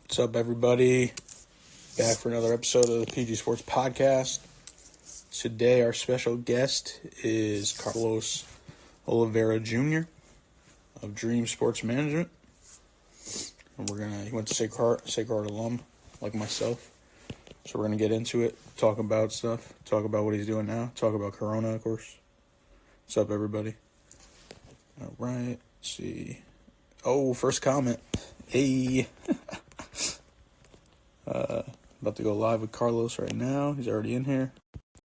What's up, everybody? Back for another episode of the PG Sports Podcast. Today, our special guest is Carlos Oliveira Jr. of Dream Sports Management. And he went to Sacred Heart alum, like myself. So we're going to get into it, talk about stuff, talk about what he's doing now, talk about Corona, of course. What's up, everybody? All right, let's see. Oh, first comment. Hey. About to go live with Carlos right now. He's already in here.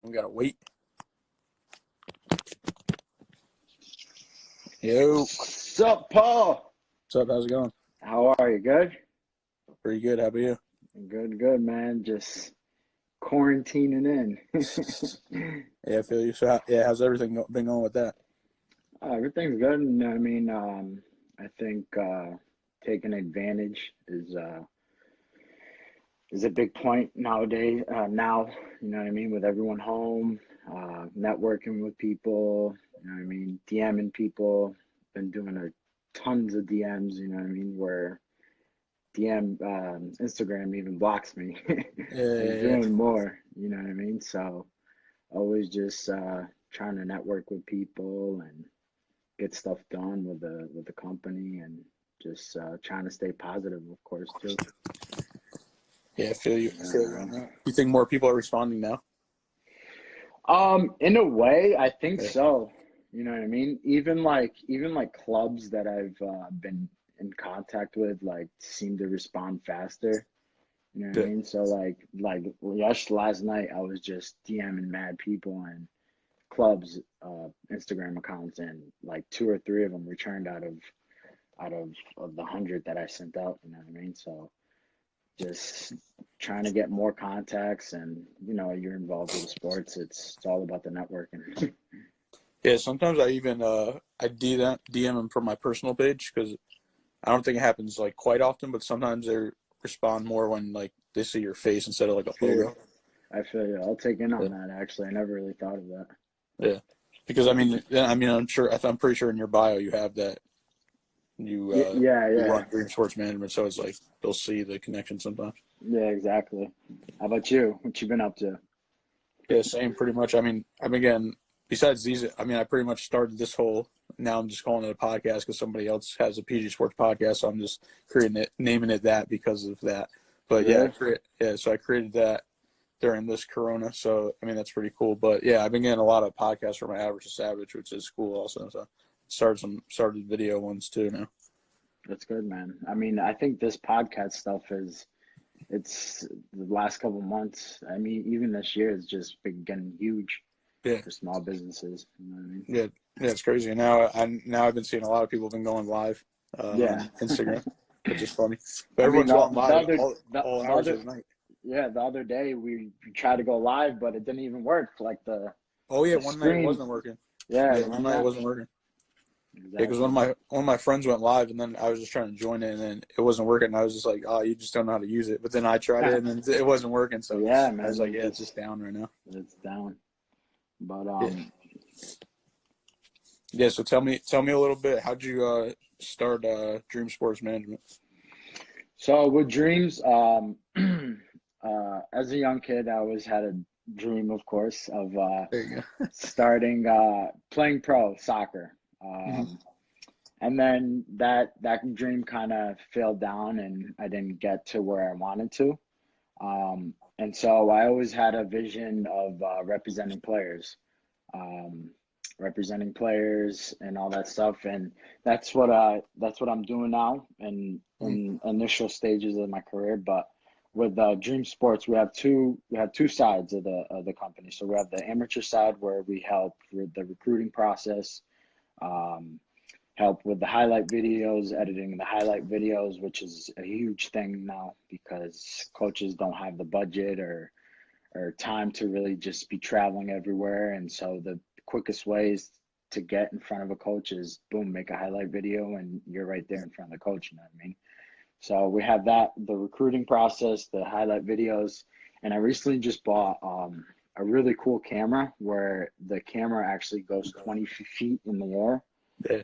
We gotta wait. Yo. What's up, Paul? What's up? How's it going? How are you? Good? Pretty good. How about you? Good, man. Just quarantining in. Yeah, I feel you. So, how's everything been going with that? Everything's good. I think taking advantage is a big point nowadays. Now, you know what I mean, with everyone home, networking with people, you know what I mean, DMing people. Been doing tons of DMs, you know what I mean, where Instagram even blocks me. Doing more, you know what I mean? So always just trying to network with people and get stuff done with the company, and just trying to stay positive, of course, too. Yeah, I feel you on that. You think more people are responding now? In a way, I think so. You know what I mean? Even like clubs that I've been in contact with, like, seem to respond faster. You know what I mean? So last night I was just DMing mad people and clubs, Instagram accounts, and like 2 or 3 of them returned out of the 100 that I sent out. You know what I mean? So just trying to get more contacts, and you're involved with sports. It's all about the networking. Yeah, sometimes I even I DM them from my personal page, because I don't think it happens like quite often, but sometimes they respond more when like they see your face instead of like a logo. I feel you. I'll take in on that. Actually, I never really thought of that. Yeah, because I'm pretty sure in your bio you have that. You run Dream Sports Management, so it's like they'll see the connection sometimes. Yeah, exactly. How about you? What you been up to? Yeah, same pretty much. I mean, besides these, I pretty much started this whole, now I'm just calling it a podcast because somebody else has a PG Sports podcast, so I'm just naming it that because of that. But so I created that during this Corona, so that's pretty cool. But yeah, I've been getting a lot of podcasts from my Average to Savage, which is cool also. So started video ones too now. That's good, man. I think this podcast stuff it's the last couple months. Even this year has just been getting huge for small businesses. You know what I mean? Yeah, it's crazy. And now I've been seeing a lot of people have been going live on Instagram, which is funny. But everyone's going live all hours of the night. Yeah, the other day we tried to go live, but it didn't even work. Like one night it wasn't working. One night it wasn't working. Exactly. Yeah, because one of my friends went live, and then I was just trying to join it, and then it wasn't working. And I was just like, "Oh, you just don't know how to use it." But then I tried it, and then it wasn't working. So yeah, man, I was like, "Yeah, it's just down right now." It's down. But So tell me a little bit. How'd you start Dream Sports Management? So with Dreams, as a young kid, I always had a dream, of course, of starting playing pro soccer. And then that dream kind of fell down, and I didn't get to where I wanted to. And so I always had a vision of representing players and all that stuff. And that's what I'm doing now in initial stages of my career. But with Dream Sports, we have two sides of the company. So we have the amateur side, where we help with the recruiting process, help with the highlight videos, editing the highlight videos, which is a huge thing now because coaches don't have the budget or time to really just be traveling everywhere. And so the quickest ways to get in front of a coach is, boom, make a highlight video and you're right there in front of the coach. You know what I mean? So we have that, the recruiting process, the highlight videos. And I recently just bought a really cool camera where the camera actually goes 20 feet in the air.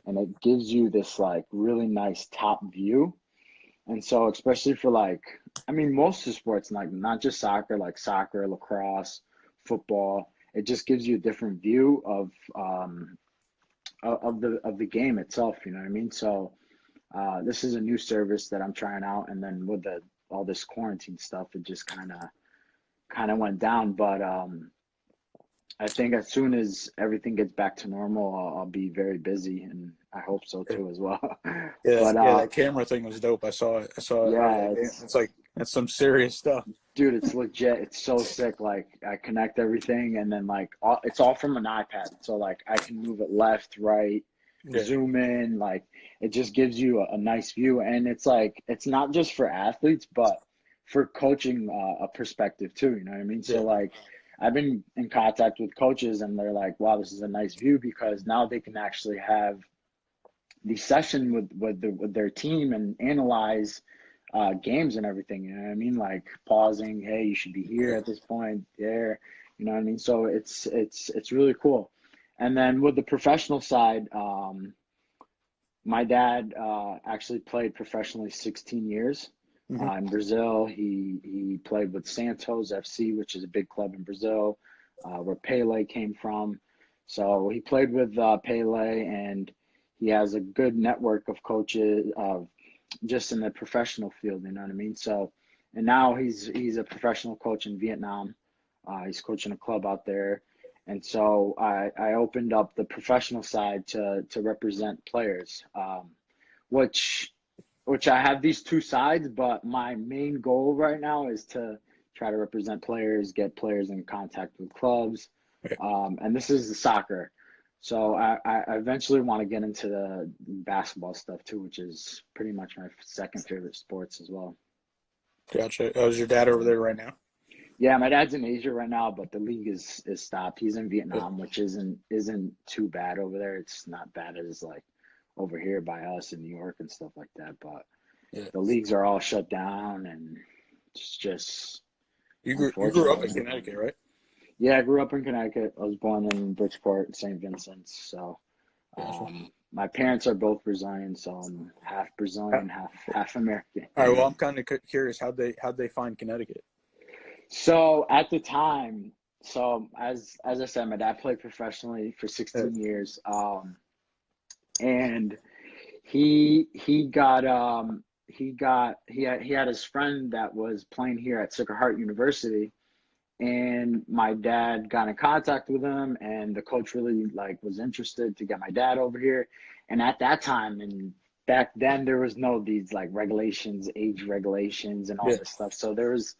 And it gives you this like really nice top view. And so, especially for like, I mean, most of the sports, like not just soccer, like soccer, lacrosse, football, it just gives you a different view of the game itself. You know what I mean? So, this is a new service that I'm trying out, and then with the all this quarantine stuff, it just kind of went down. But I think as soon as everything gets back to normal, I'll be very busy, and I hope so too as well. Yeah, But yeah, that camera thing was dope. I saw it. I was yeah, like, damn, it's like that's some serious stuff. dude, it's legit. It's so sick. Like I connect everything, and then like it's all from an iPad. So like I can move it left, right, Yeah, zoom in. Like it just gives you a nice view, and it's like it's not just for athletes, but for coaching a perspective too. You know what I mean? So yeah, like I've been in contact with coaches, and they're like, "Wow, this is a nice view," because now they can actually have the session with their team and analyze games and everything. You know what I mean? Like pausing, hey, you should be here yeah. at this point, there. You know what I mean? So it's really cool. And then with the professional side, my dad actually played professionally 16 years Hmm. in Brazil. He played with Santos FC, which is a big club in Brazil, where Pele came from. So he played with Pele, and he has a good network of coaches, just in the professional field. You know what I mean? So, and now he's a professional coach in Vietnam. He's coaching a club out there, and so I opened up the professional side to represent players, which which I have these two sides, but my main goal right now is to try to represent players, get players in contact with clubs, Yeah. and this is the soccer. So I eventually want to get into the basketball stuff too, which is pretty much my second favorite sports as well. Gotcha. Oh, is your dad over there right now? Yeah, my dad's in Asia right now, but the league is stopped. He's in Yeah, Vietnam, which isn't too bad over there. It's not bad as like over here by us in New York and stuff like that. But yeah. the leagues are all shut down, and it's just You grew up in unfortunately. Connecticut, right? Yeah, I grew up in Connecticut. I was born in Bridgeport, St. Vincent's. So Gotcha. my parents are both Brazilian, so I'm half Uh, Brazilian, half American. All right. Well, I'm kind of curious how'd they find Connecticut? So at the time, so as I said, my dad played professionally for Yeah. 16 years, and he had his friend that was playing here at Sacred Heart University, and my dad got in contact with him, and the coach really like was interested to get my dad over here. And at that time, and back then, there was no these like regulations, age regulations, and all Yeah. this stuff. So there was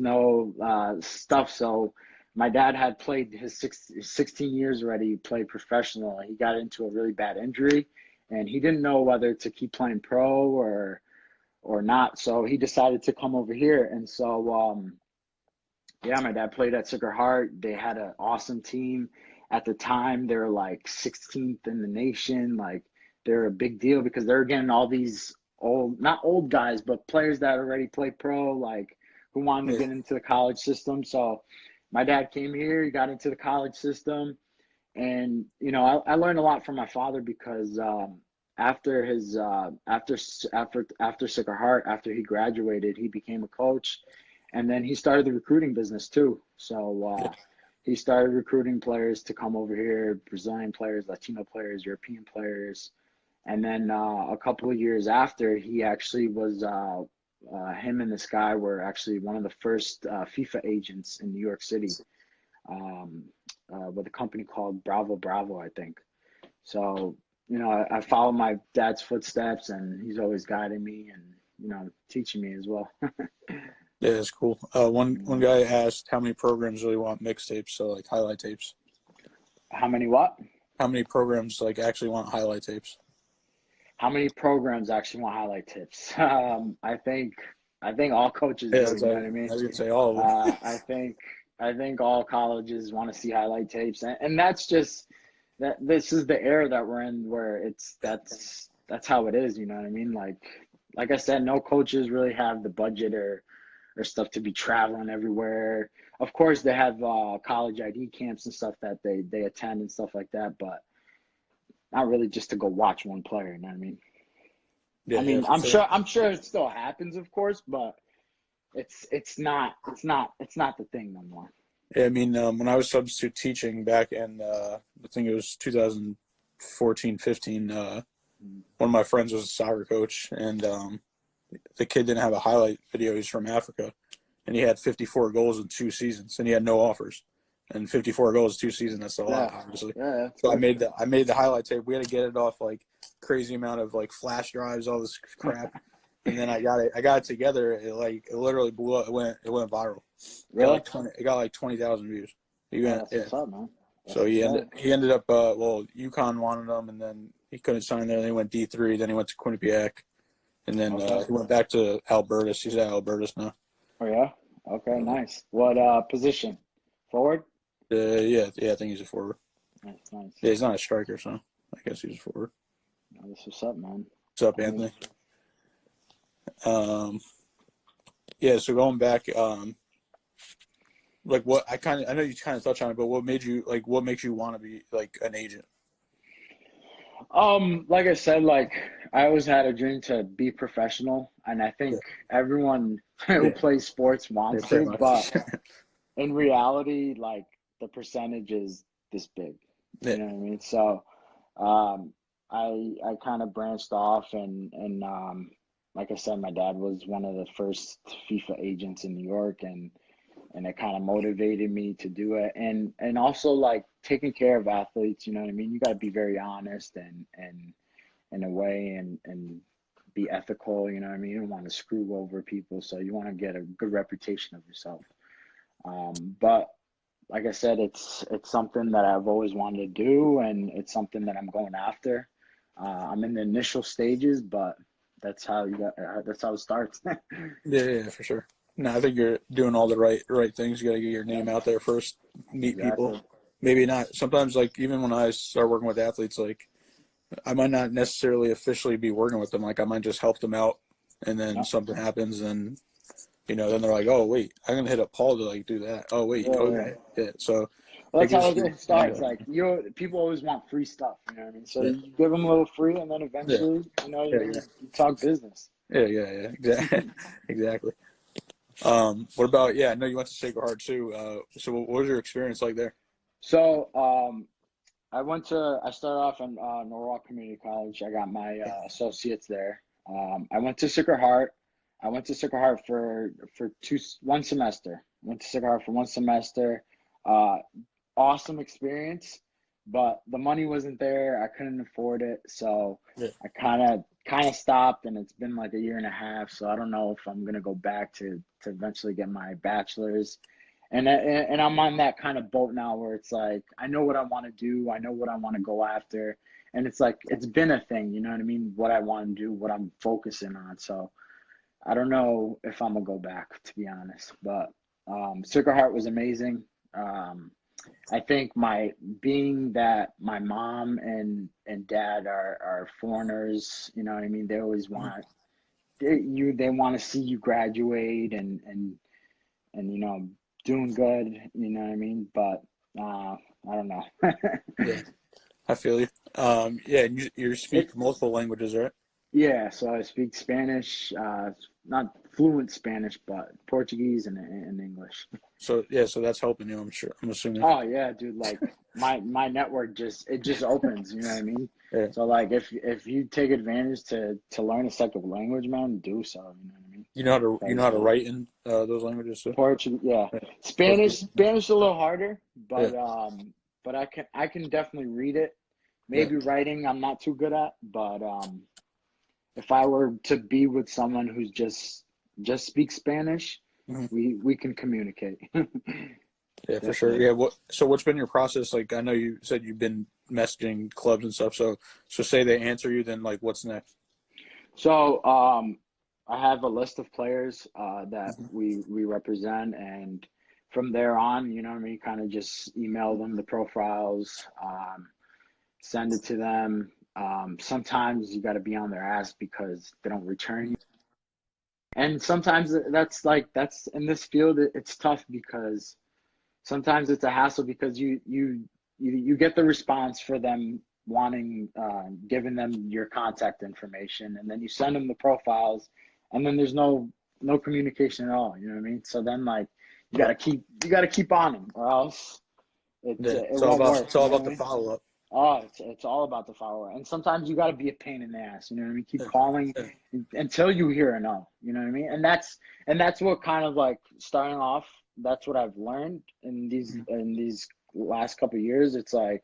no stuff. So my dad had played his 16 years already. He played professional. He got into a really bad injury, and he didn't know whether to keep playing pro or not. So he decided to come over here. And so yeah, my dad played at Sacred Heart. They had an awesome team. At the time, they were like 16th in the nation. Like they're a big deal because they're getting all these old, not old guys, but players that already play pro, like who wanted to Yeah. get into the college system. So my dad came here, he got into the college system, and I learned a lot from my father because after his after Sacred Heart, after he graduated, he became a coach, and then he started the recruiting business too. So Yeah. he started recruiting players to come over here, Brazilian players, Latino players, European players, and then a couple of years after, he actually was. Him and this guy were actually one of the first FIFA agents in New York City, um, with a company called Bravo Bravo, I think. So, I follow my dad's footsteps, and he's always guiding me and, teaching me as well. Yeah, it's cool. One Mm. guy asked how many programs really want mixtapes, so like highlight tapes. How many what? How many programs like actually want highlight tapes? How many programs actually want highlight tips? I think all coaches Yeah, do. it's You know like, what I I mean? was gonna say all of them. I think all colleges want to see highlight tapes, and that's just that. This is the era that we're in, where that's how it is. You know what I mean? Like I said, no coaches really have the budget or stuff to be traveling everywhere. Of course, they have college ID camps and stuff that they attend and stuff like that, but not really just to go watch one player. You know what I mean? Yeah, I yeah, mean, for sure. I'm sure it still happens, of course, but it's not the thing no more. Yeah, I mean, when I was substitute teaching back in, I think it was 2014, 15, one of my friends was a soccer coach, and the kid didn't have a highlight video. He's from Africa, and he had 54 goals in 2 seasons, and he had no offers. And 54 goals 2 seasons, that's a lot, Yeah, obviously. yeah, that's So I good. made the highlight tape. We had to get it off like crazy amount of like flash drives, all this crap, and then I got it together. It literally blew up. It went viral. Really? It got like 20,000 views. He Oh, went, that's yeah. what's up, man. That's So what's up. he ended up UConn wanted him, and then he couldn't sign there. Then he went D3. Then he went to Quinnipiac, and then Okay. he went back to Albertus. He's at Albertus now. Oh yeah. Okay, nice. What position? Forward? Yeah, I think he's a forward. Nice, nice. Yeah, he's not a striker, so I guess he's a forward. Oh, that's what's up, man. What's up, I mean, Anthony? Yeah. So going back, like I know you kind of touched on it, but what makes you want to be like an agent? like I said, like I always had a dream to be professional, and I Yeah, think everyone who yeah, plays sports yeah, wants pretty to, but much. in reality, like the percentage is this big. Yeah, You know what I mean? So, um, I kind of branched off, and like I said, my dad was one of the first FIFA agents in New York, and it kind of motivated me to do it, and also like taking care of athletes. You know what I mean? You got to be very honest and in a way, and be ethical. You know what I mean? You don't want to screw over people, so you want to get a good reputation of yourself. But like I said, it's something that I've always wanted to do, and it's something that I'm going after. I'm in the initial stages, but that's how it starts. yeah, for sure. No, I think you're doing all the right things. You got to get your Yeah, name out there first, meet people. exactly. Maybe not. Sometimes, like even when I start working with athletes, like I might not necessarily officially be working with them. Like I might just help them out, and then Yeah, something happens, and then they're like, "Oh wait, I'm gonna hit up Paul to like do that." Oh wait, yeah, yeah. okay, yeah. So Well, it that's how gives you, it starts. Like people always want free stuff. You know what I mean? So yeah, you give them a little free, and then yeah, eventually, yeah, you talk business. yeah, exactly, exactly. What about I know you went to Sacred Heart too. So what was your experience like there? So I started off in Norwalk Community College. I got my associates there. I went to Sacred Heart. I went to Sacred Heart for 1 semester. Went to Sacred Heart for 1 semester. Uh, awesome experience, but the money wasn't there. I couldn't afford it, so Yeah, I kind of stopped, and it's been like a year and a half. So I don't know if I'm gonna go back to eventually get my bachelor's. And I'm on that kind of boat now where it's like I know what I want to do, I know what I want to go after, and it's like it's been a thing, you know what I mean? What I want to do, what I'm focusing on. So I don't know if I'm gonna go back, to be honest. But Sacred Heart was amazing. Um, I think my being that my mom and dad are foreigners, you know what I mean? They always want they want to see you graduate and doing good, you know what I mean? But I don't know. yeah, I feel you. Yeah, and you It's speak multiple languages, right? Yeah, so I speak Spanish, not fluent Spanish, but Portuguese and English. So yeah, so that's helping you. I'm sure. I'm assuming. Oh yeah, dude, like my network just opens, you know what I mean? Yeah. So like if you take advantage to learn a second language, man, do so, you know what I mean? You know Because how to write in those languages too. Portuguese, yeah. Yeah. Spanish Portuguese. Spanish a little harder, Yeah. but I can definitely read it. Yeah. Maybe writing I'm not too good at, but if I were to be with someone who's just speaks Spanish, Mhm. we can communicate. Yeah, for sure. Definitely. Yeah. What's been your process? Like, I know you said you've been messaging clubs and stuff. So say they answer you, then like, what's next? So I have a list of players that Mhm. we represent, and from there on, you know what I mean, kind of just email them the profiles, send it to them. Sometimes you got to be on their ass because they don't return you. And sometimes that's in this field it's tough because sometimes it's a hassle because you get the response for them giving them your contact information, and then you send them the profiles, and then there's no communication at all. You know what I mean? So then like you gotta keep on them, or else it won't work. It's all You know about what I the mean? follow up. Oh, it's all about the follow-up. And sometimes you got to be a pain in the ass. You know what I mean? Keep calling until you hear a no. You know what I mean? And that's what kind of like starting off. That's what I've learned in these last couple of years. It's like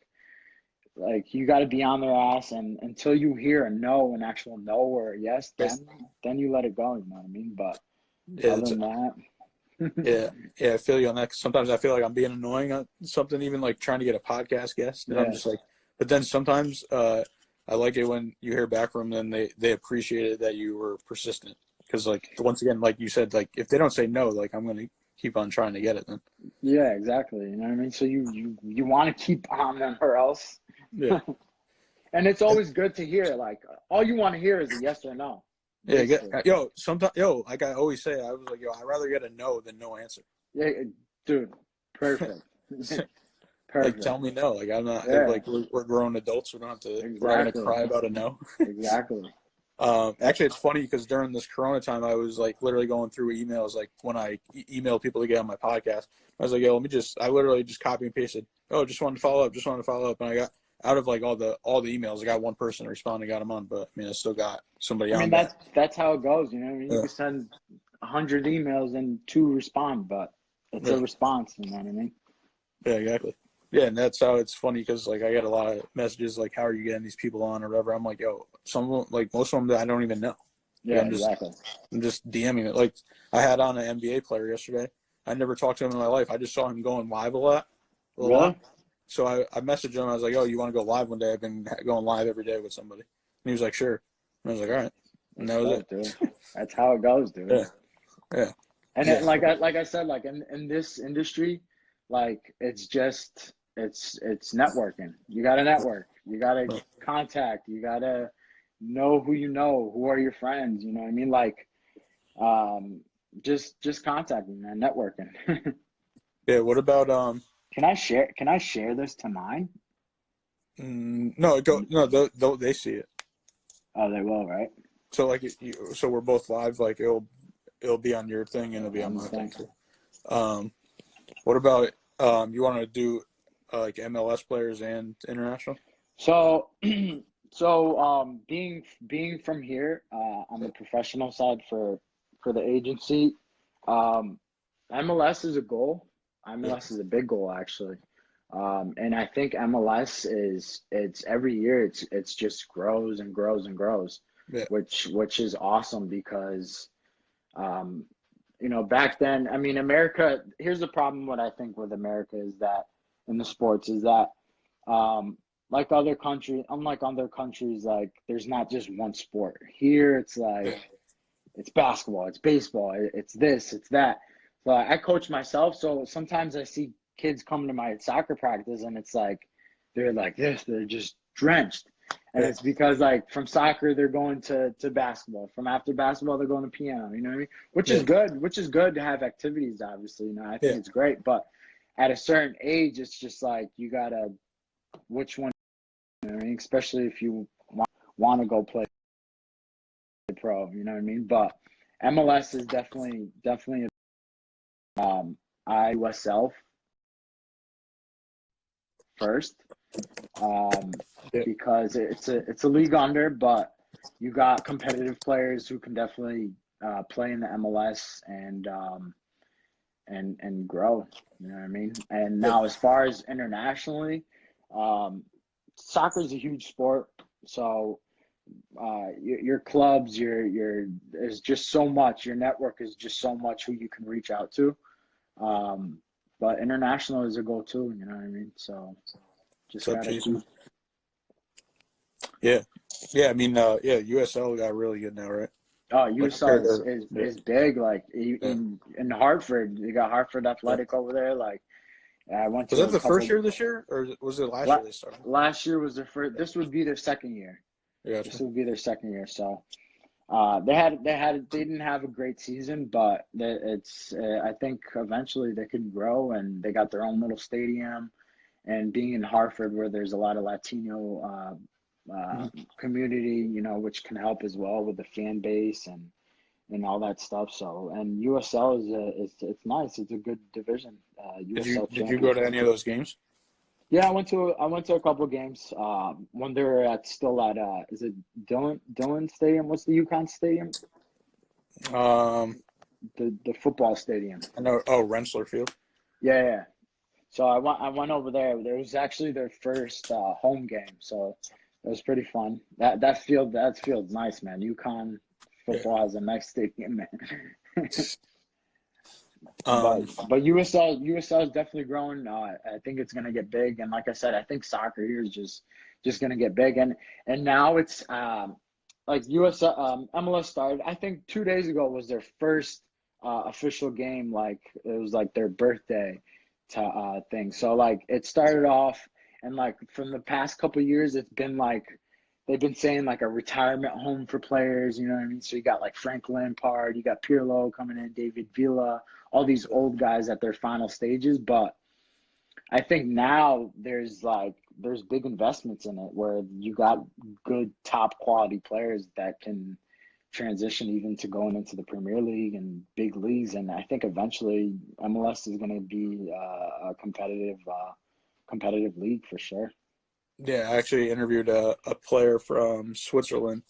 you got to be on their ass, and until you hear a no, an actual no or a yes, then you let it go. You know what I mean? But Yeah, other than that. I feel you on that. 'Cause sometimes I feel like I'm being annoying on something, even like trying to get a podcast guest, and I'm just like. But then sometimes I like it when you hear back from them, then they appreciate it that you were persistent. Because like once again, like you said, like if they don't say no, like I'm gonna keep on trying to get it then. Yeah, exactly. You know what I mean? So you want to keep on them, or else. Yeah. And it's always good to hear. Like all you want to hear is a yes or no. Yeah. Like I always say, I was like, I'd rather get a no than no answer. Yeah, dude. Perfect. Like tell me no. Like I'm not. Like we're grown adults. We don't have to. Exactly. We're not gonna cry about a no. Exactly. Actually, it's funny because during this Corona time, I was like literally going through emails. Like when I email people to get on my podcast, I was like, I literally just copy and pasted. Oh, just wanted to follow up. And I got out of like all the emails, I got one person to respond and got them on. But I mean, I still got somebody on. That's how it goes. You know what I mean? You can send 100 emails and 2 respond, but it's a response. You know what I mean? Yeah, exactly. Yeah, and that's how it's funny because like I get a lot of messages like, "How are you getting these people on?" or whatever. I'm like, some of them, like most of them, I don't even know. Yeah, exactly. I'm just DMing it. Like I had on an NBA player yesterday. I never talked to him in my life. I just saw him going live a lot. So I messaged him. I was like, "Oh, you want to go live one day? I've been going live every day with somebody." And he was like, "Sure." And I was like, "All right." And that was it. Dude. That's how it goes, dude. Yeah. And then, like I said, like in this industry, like it's networking. You got to network. You got to contact. You got to know who you know. Who are your friends? You know what I mean? Like, just contacting, man. Networking. Yeah. What about Can I share this to mine? No, they see it. Oh, they will, right? So like, so we're both live. Like it'll be on your thing and it'll be on my thing too. What about you want to do like MLS players and international? So, being from here on the professional side for the agency, MLS is a goal. MLS is a big goal actually, and I think MLS it's every year it's just grows and grows and grows, which is awesome because, back then, I mean, America. Here's the problem. What I think with America is that in the sports is that, unlike other countries, like there's not just one sport. Here, it's like it's basketball, it's baseball, it's this, it's that. So I coach myself, so sometimes I see kids come to my soccer practice, and it's like they're like this, they're just drenched. And it's because like from soccer they're going to basketball. From after basketball they're going to piano. You know what I mean? Which is good to have activities. Obviously, I think it's great. But at a certain age, it's just like you gotta which one. You know what I mean? Especially if you want to go play pro. You know what I mean? But MLS is definitely USL first. Because it's a league under, but you got competitive players who can definitely play in the MLS and grow. You know what I mean? And now, as far as internationally, soccer is a huge sport. So your clubs, there's just so much. Your network is just so much who you can reach out to. But international is a goal too. You know what I mean? So just gotta keep. Yeah. I mean, USL got really good now, right? Oh, USL is big. Like in Hartford, you got Hartford Athletic over there. Like I went to. Was that the first year this year, or was it last year they started? Last year was their first. This would be their second year. Gotcha. This would be their second year. So they didn't have a great season, but I think eventually they could grow, and they got their own little stadium, and being in Hartford where there's a lot of Latino Mhm. community, which can help as well with the fan base and all that stuff. So, and USL it's nice. It's a good division. USL Did you go champion. to any of those games? Yeah, I went to a couple of games. When they were is it Dillon Stadium? What's the UConn stadium? Um, The football stadium. I know. Oh, Rensselaer Field. Yeah, yeah. So I went over there. There was actually their first home game, so it was pretty fun. That field's nice, man. UConn Yeah. football has a nice stadium, man. But Um, but USL is definitely growing. I think it's gonna get big, and like I said, I think soccer here is just gonna get big, and now it's like USL MLS started. I think 2 days ago was their first official game. Like it was like their birthday thing. So like it started off, and like from the past couple of years, it's been like they've been saying like a retirement home for players. You know what I mean? So you got like Frank Lampard, you got Pirlo coming in, David Villa, all these old guys at their final stages. But I think now there's big investments in it where you got good top quality players that can transition even to going into the Premier League and big leagues. And I think eventually MLS is going to be a competitive league for sure. yeah, I actually interviewed a player from Switzerland,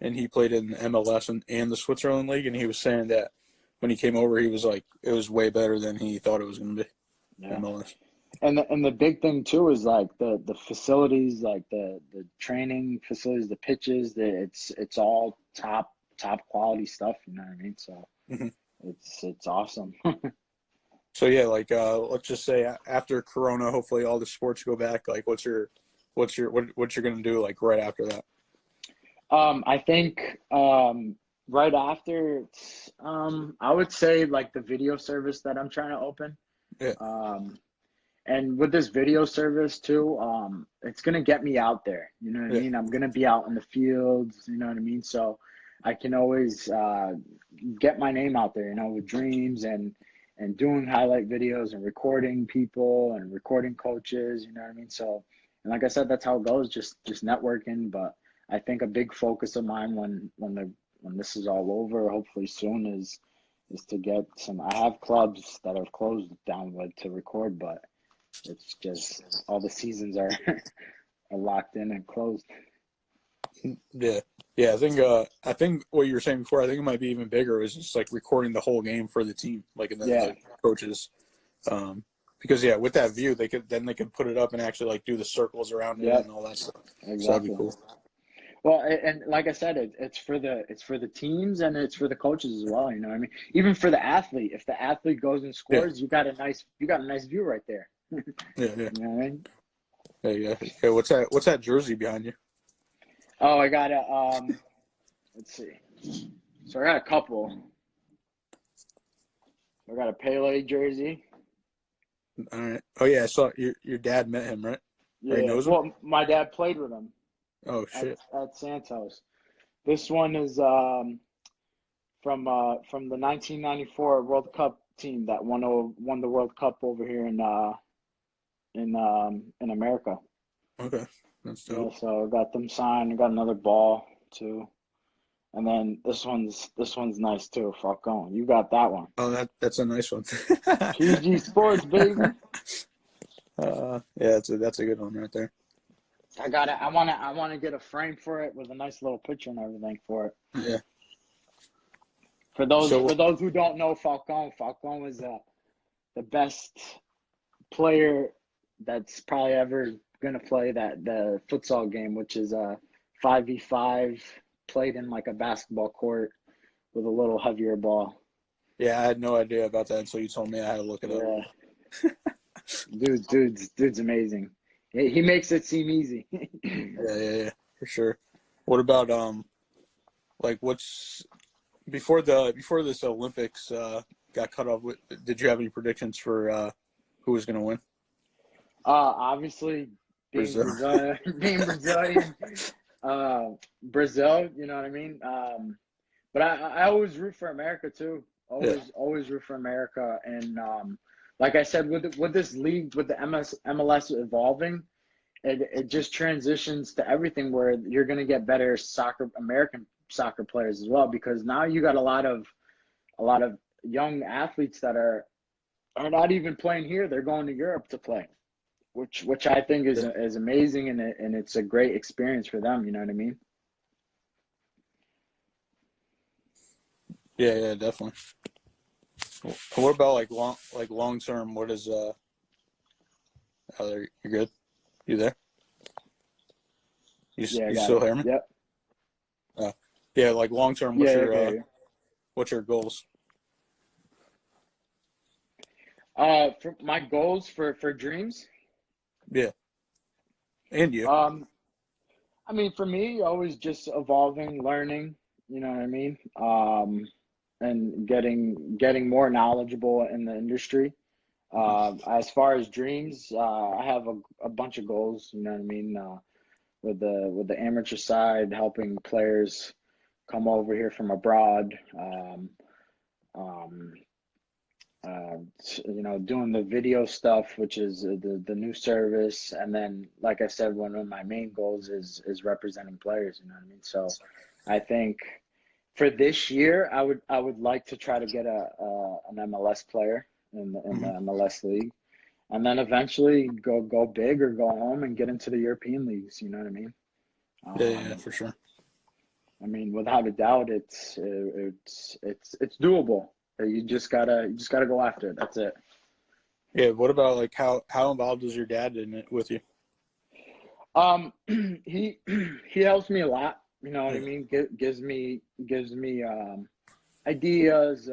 and he played in the MLS and the Switzerland League, and he was saying that when he came over, he was like, it was way better than he thought it was going to be. Yeah. MLS. And the big thing too is like the facilities, like the training facilities, the pitches, it's all top quality stuff, you know what I mean? So Hmm. it's awesome. So yeah, like let's just say after Corona, hopefully all the sports go back. Like, what you're gonna do like right after that? I think right after I would say like the video service that I'm trying to open. Yeah, Um and with this video service too, it's gonna get me out there. You know what I yeah, mean? I'm gonna be out in the fields, you know what I mean? So I can always get my name out there, with dreams and doing highlight videos and recording people and recording coaches, you know what I mean? So, and like I said, that's how it goes, just networking. But I think a big focus of mine when this is all over, hopefully soon, is to get some. I have clubs that have closed down with to record, but it's just all the seasons are are locked in and closed. yeah, yeah. I think what you were saying before, I think it might be even bigger. Is just like recording the whole game for the team, like and then Yeah, the coaches. Um, because yeah, with that view, they could put it up and actually like do the circles around it yeah, and all that stuff. So that'd be exactly. cool. Well, and like I said, it's for the teams and it's for the coaches as well. You know what I mean? Even for the athlete, if the athlete goes and Yeah, scores, you got a nice view right there. yeah, yeah. You know what I mean? Hey, yeah, yeah. What's that jersey behind you? Oh, I got a let's see. So I got a couple. I got a Pele jersey. All right. Oh yeah, I saw your dad met him, right? Or he Yeah. knows him? Well, my dad played with him Oh at shit. at Santos. This one is from the 1994 World Cup team that won the World Cup over here in America. Okay, that's Yeah, dope. so I got them signed. I got another ball too, and then this one's nice too. Falcone, you got that one. Oh, that's a nice one. PG Sports, baby. Yeah, that's a good one right there. I got it. I wanna get a frame for it with a nice little picture and everything for it. Yeah. For those So for those who don't know Falcone is the best player that's probably ever gonna play the futsal game, which is a 5v5 played in like a basketball court with a little heavier ball. yeah, I had no idea about that until you told me I had to look it up. Yeah, dude's amazing. He makes it seem easy. Yeah, yeah, yeah, for sure. What about like what's before this Olympics got cut off? Did you have any predictions for who was going to win? Obviously being Brazil. Brazil, being Brazilian, Brazil. You know what I mean. But I always root for America too. Yeah. Always root for America, and like I said, with this league, with the MLS evolving, it just transitions to everything where you're going to get better American soccer players as well, because now you got a lot of young athletes that are not even playing here. They're going to Europe to play, which I think is amazing, and it's a great experience for them. You know what I mean? Yeah, definitely. What about long term? What is you're good? You there? You Yeah, I you got still it. hear me? Yep. Yeah, like long term. Yeah, okay. What's your goals? For my goals for dreams. Yeah, and you. I mean, for me, always just evolving, learning. You know what I mean? And getting more knowledgeable in the industry. As far as dreams, I have a bunch of goals. You know what I mean? With the amateur side, helping players come over here from abroad. Um, doing the video stuff, which is the new service, and then, like I said, one of my main goals is representing players. You know what I mean? So, I think for this year, I would like to try to get an MLS player in the Mm-hmm. MLS league, and then eventually go big or go home and get into the European leagues. You know what I mean? Yeah, Um, for sure. I mean, without a doubt, it's doable. You just gotta go after it. That's it. Yeah. What about like how involved is your dad in it with you? Um, he he helps me a lot. You know what I Yeah. mean? Gives me ideas.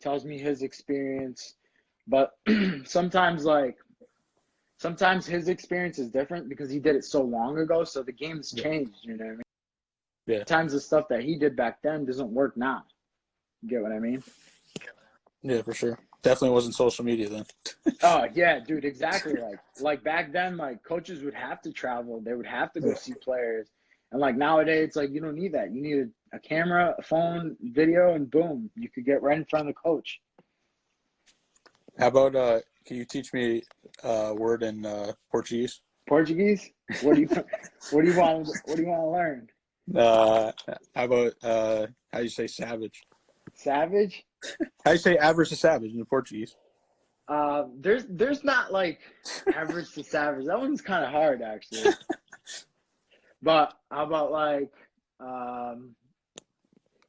Tells me his experience, but sometimes sometimes his experience is different because he did it so long ago. So the game's Yeah. changed. You know what I mean? Yeah. Sometimes the stuff that he did back then doesn't work now. You get what I mean? Yeah, for sure. Definitely wasn't social media then. Oh yeah, dude, exactly. Like back then, like coaches would have to travel. They would have to go Yeah. see players. And like nowadays, it's like you don't need that. You need a camera, a phone, video, and boom, you could get right in front of the coach. How about can you teach me a word in Portuguese? Portuguese? What do you what do you want to learn? How about how you say savage? Savage? How you say average to savage in Portuguese? There's not like average to savage. That one's kind of hard actually. But how about like um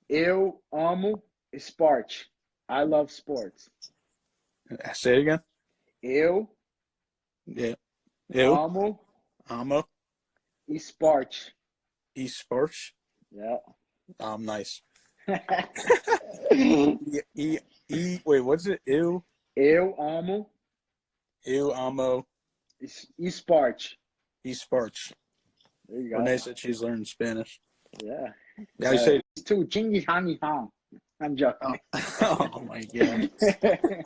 eu amo esporte. I love sports. Say it again. Eu Yeah. Eu amo amo esporte. esportes. Yeah. Nice. Wait, what's it? Eu amo Eu amo esporte. esportes. There you go. Renee said she's learning Spanish. Yeah. How you say? Too chingy honey hong. I'm joking. Oh my god! I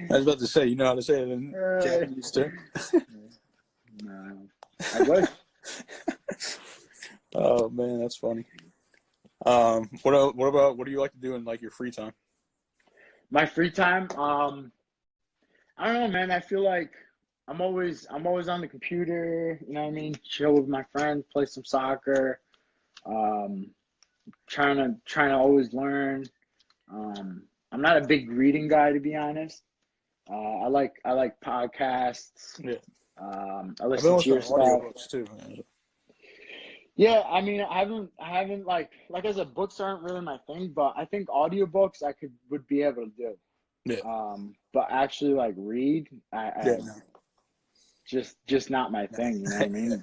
was about to say, you know how to say it in Japanese too. No, I would. Oh man, that's funny. What do you like to do in like your free time? My free time, I don't know, man. I feel like I'm always on the computer. You know what I mean? Chill with my friends, play some soccer. Um, trying to always learn. I'm not a big reading guy, to be honest. I like podcasts. Yeah, I I've been listen to your listening to stuff. audiobooks too. Man. Yeah, I mean, I haven't like I said, books aren't really my thing, but I think audiobooks I would be able to do. Yeah, But actually like read, yeah, I no. just not my thing, you know what I mean?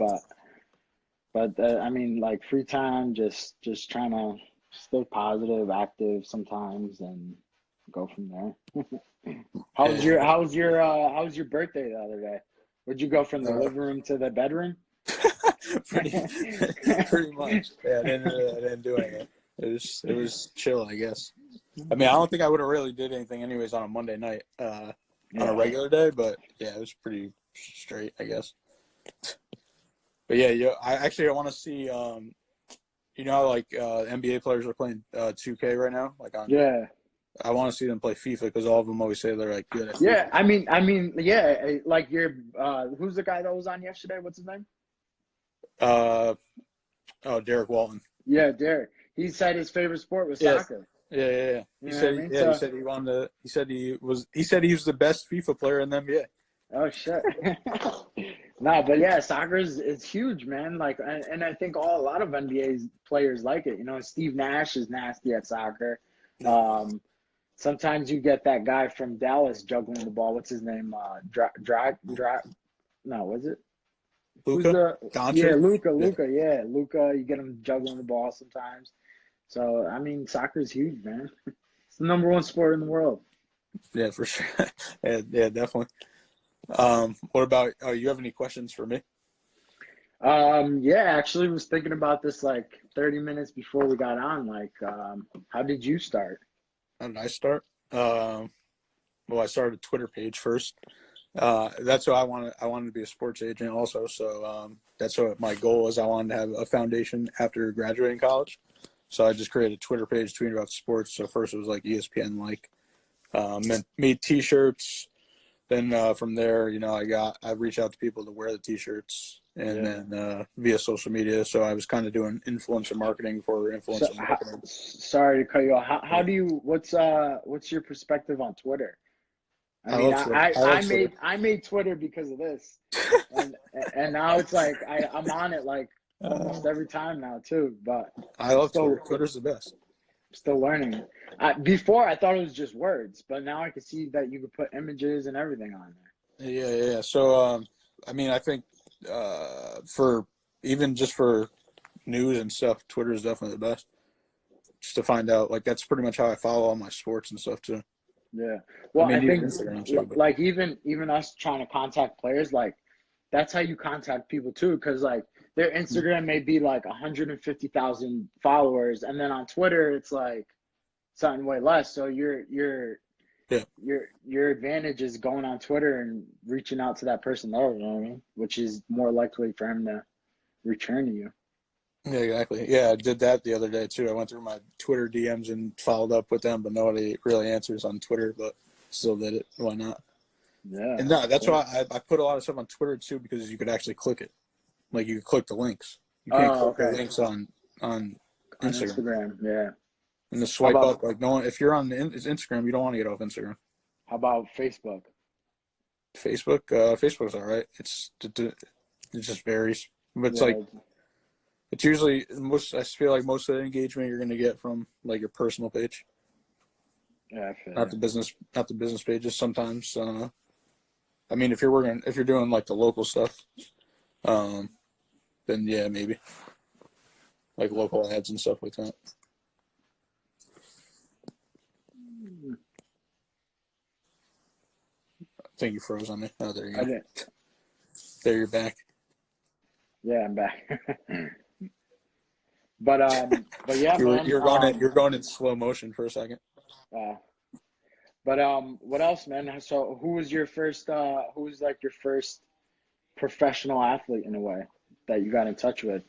But I mean, like free time, just trying to stay positive, active sometimes, and go from there. Yeah. How was your birthday the other day? Would you go from the living room to the bedroom? pretty, pretty much. Yeah, I didn't do anything. It was chill, I guess. I mean, I don't think I would have really did anything anyways on a Monday night, on a Yeah. regular day, but yeah, it was pretty straight, I guess. But yeah, I want to see, you know how like NBA players are playing 2K right now, like on Yeah. I want to see them play FIFA because all of them always say they're like good at Yeah, FIFA. yeah, like who's the guy that was on yesterday? What's his name? Uh, Derek Walton. Yeah, Derek. He said his favorite sport was Yeah, soccer. yeah. You He know what I said, mean? yeah, he So, said he wanted to. He said he was the best FIFA player in the NBA. oh shit. No, but yeah, soccer is huge, man. Like, and I think a lot of NBA players like it. You know, Steve Nash is nasty at soccer. Yeah. Sometimes you get that guy from Dallas juggling the ball. What's his name? No, was it? Who's Luka the? Yeah, Doncic. Luca. Yeah, Yeah, Luca. You get him juggling the ball sometimes. So I mean, soccer is huge, man. It's the number one sport in the world. yeah, for sure. Yeah, definitely. What about? Oh, you have any questions for me? Yeah, actually was thinking about this like 30 minutes before we got on. Like, how did you start? How did I start? Well, I started a Twitter page first. That's what I wanted. I wanted to be a sports agent also. So that's what my goal was. I wanted to have a foundation after graduating college. So I just created a Twitter page tweeting about sports. So first it was like ESPN, like made T-shirts. Then from there, I reached out to people to wear the T-shirts, and Yeah. then via social media. So I was kind of doing influencer marketing for So, influencer marketing. sorry to cut you off. How do you? What's your perspective on Twitter? I I mean, love Twitter. I love Twitter. I made Twitter because of this, and now it's like I'm on it like almost every time now too. But I I'm love Twitter. still Twitter's the best. learning. Before I thought it was just words, but now I can see that you could put images and everything on there. Yeah. So, I mean, I think for even just for news and stuff, Twitter is definitely the best. Just to find out, like that's pretty much how I follow all my sports and stuff too. Yeah. I Well, I mean, even think Instagram too. But like even us trying to contact players, like that's how you contact people too, because like their Instagram may be like 150,000 followers, and then on Twitter it's like something way less. So yeah, your advantage is going on Twitter and reaching out to that person there. You know what I mean? Which is more likely for him to return to you. yeah, exactly. Yeah, I did that the other day too. I went through my Twitter DMs and followed up with them, but nobody really answers on Twitter. But still did it. Why not? Yeah, And no, that's cool. why I put a lot of stuff on Twitter too, because you could actually click it. Like you could click the links. You can't Oh, click the okay. links on On Instagram. Instagram, yeah. And the How swipe about up, like no one, if you're on Instagram, you don't want to get off Instagram. Facebook? Facebook's all right. It just varies. But it's like Yeah, it's usually most. I feel like most of the engagement you're gonna get from like your personal page, yeah, I feel not you. the business pages. Sometimes, I mean, if you're doing like the local stuff, um, then yeah, maybe like local ads and stuff like that. I think you froze on me. Oh, there you I go. didn't. There, you're back. Yeah, I'm back. But yeah, You were man. you're going in, you're going in slow motion for a second. Uh, but what else, man? So, who was your first? Who was like your first professional athlete in a way that you got in touch with?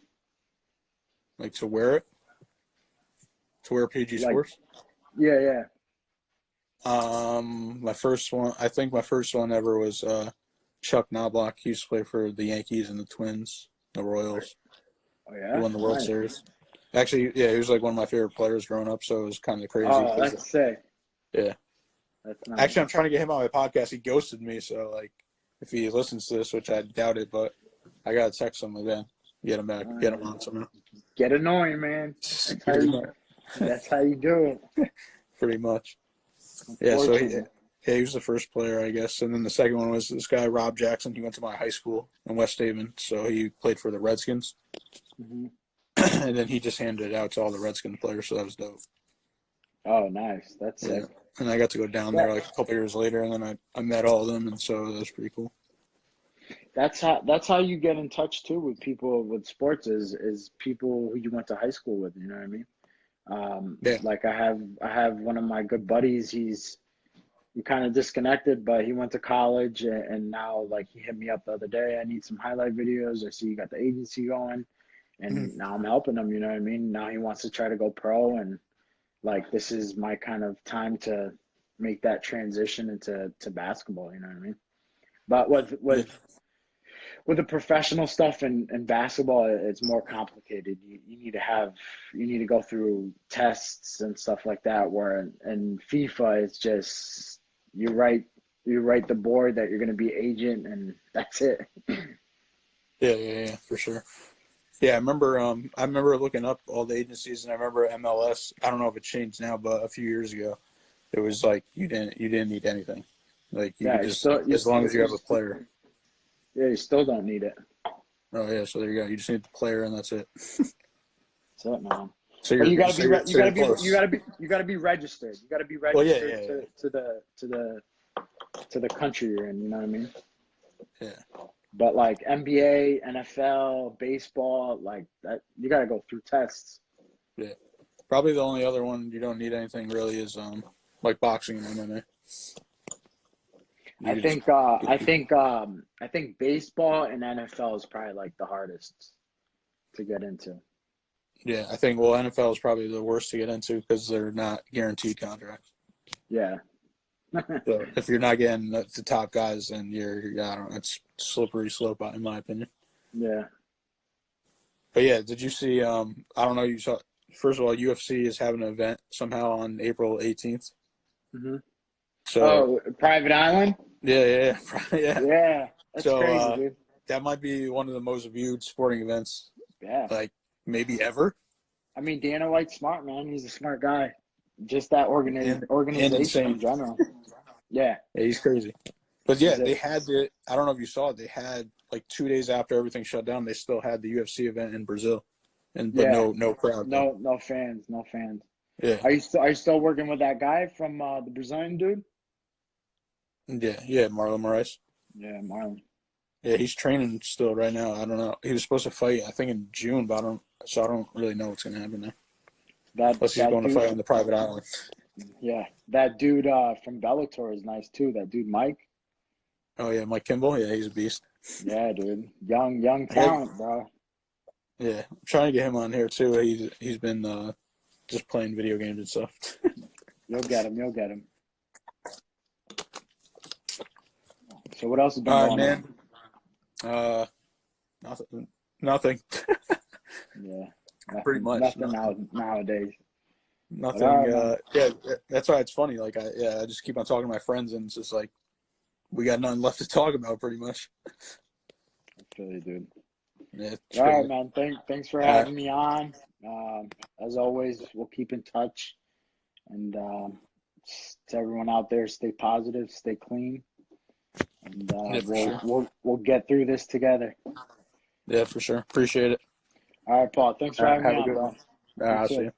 Like to wear PG Like, Sports. yeah, yeah. My first one, I think my first one ever was Chuck Knobloch. He used to play for the Yankees and the Twins, the Royals. Oh He yeah, won the World nice. Series. Actually, yeah, he was like one of my favorite players growing up, so it was kind of crazy. Oh, that's sick. Yeah. That's nice. Actually, I'm trying to get him on my podcast. He ghosted me, so like, if he listens to this, which I doubt it, but I gotta text him again, get him back, get him on somehow. Get annoying, man. Pretty much. That's how you do it. Pretty much. Yeah. So Unfortunately. he was the first player, I guess, and then the second one was this guy Rob Jackson. He went to my high school in West Haven, so he played for the Redskins, Hmm. and then he just handed it out to all the Redskins players, so that was dope. Oh, nice. That's Yeah. sick. And I got to go down Yeah, there like a couple years later, and then I met all of them, and so that was pretty cool. that's how you get in touch too with people with sports is people who you went to high school with. You know what I mean? Yeah. Like I have one of my good buddies. He kind of disconnected, but he went to college and now like he hit me up the other day. I need some highlight videos. I see you got the agency going, Mhm. and now I'm helping him. You know what I mean? Now he wants to try to go pro, and like this is my kind of time to make that transition into basketball. You know what I mean? But Yeah, with the professional stuff and basketball, it's more complicated. You need to you need to go through tests and stuff like that. Where in FIFA, it's just you write the board that you're going to be agent, and that's it. yeah, for sure. Yeah, I remember looking up all the agencies, and I remember MLS. I don't know if it changed now, but a few years ago, it was like you didn't need anything. Like you Yeah, could just, as long as you have a player. you still don't need it. Oh yeah, so there you go. You just need the player, and that's it. That's it, man. So But you're you gotta be so you're close. you gotta be registered. You gotta be Well, yeah, registered yeah, to the country you're in. You know what I mean? yeah, But like NBA, NFL, baseball, like that, you gotta go through tests. yeah. Probably the only other one you don't need anything really is like boxing and MMA. You I could just think I think baseball and NFL is probably like the hardest to get into. yeah. I think NFL is probably the worst to get into because they're not guaranteed contracts. Yeah. So if you're not getting the top guys, then I don't know, it's slippery slope in my opinion. Yeah. But yeah, did you see? I don't know. You saw. First of all, UFC is having an event somehow on April 18th. Hmm. So Oh, Private Island? yeah, yeah. Yeah. That's So crazy, dude. that might be one of the most viewed sporting events, Yeah. like maybe ever, I mean, Dana White's smart, man. He's a smart guy. Just that and organization in insane. general. Yeah. Yeah, he's crazy. But yeah, He's a they had the. I don't know if you saw it. They had like 2 days after everything shut down, they still had the UFC event in Brazil, but yeah. no crowd though. No fans. No fans. Yeah, Are you still working with that guy from the Brazilian dude? yeah. Marlon Moraes. Yeah, Marlon. Yeah, he's training still right now. I don't know. He was supposed to fight, I think, in June, but I don't really know what's gonna happen now. Unless he's That going to dude. fight on the private island. Yeah, that dude from Bellator is nice too. That dude Mike. Oh yeah, Mike Kimball. Yeah, he's a beast. Yeah, dude. Young I got, talent, bro. yeah, I'm trying to get him on here too. He's been just playing video games and stuff. You'll get him. You'll get him. So what else has been All right, going man. on? Nothing. Yeah, Pretty much nothing nothing. nowadays. But all Nothing. right, man. Yeah, that's why it's funny. Like I just keep on talking to my friends, and it's just like we got nothing left to talk about, pretty much. I feel you, dude. Yeah, it's All right, crazy. man. Thanks for All right. having me on. As always, we'll keep in touch. And to everyone out there, stay positive, stay clean, and Yeah, for sure. we'll get through this together. Yeah, for sure. Appreciate it. All right, Paul. Thanks All for right, having me have a on, good bro. one. All right, You I'll see too. you.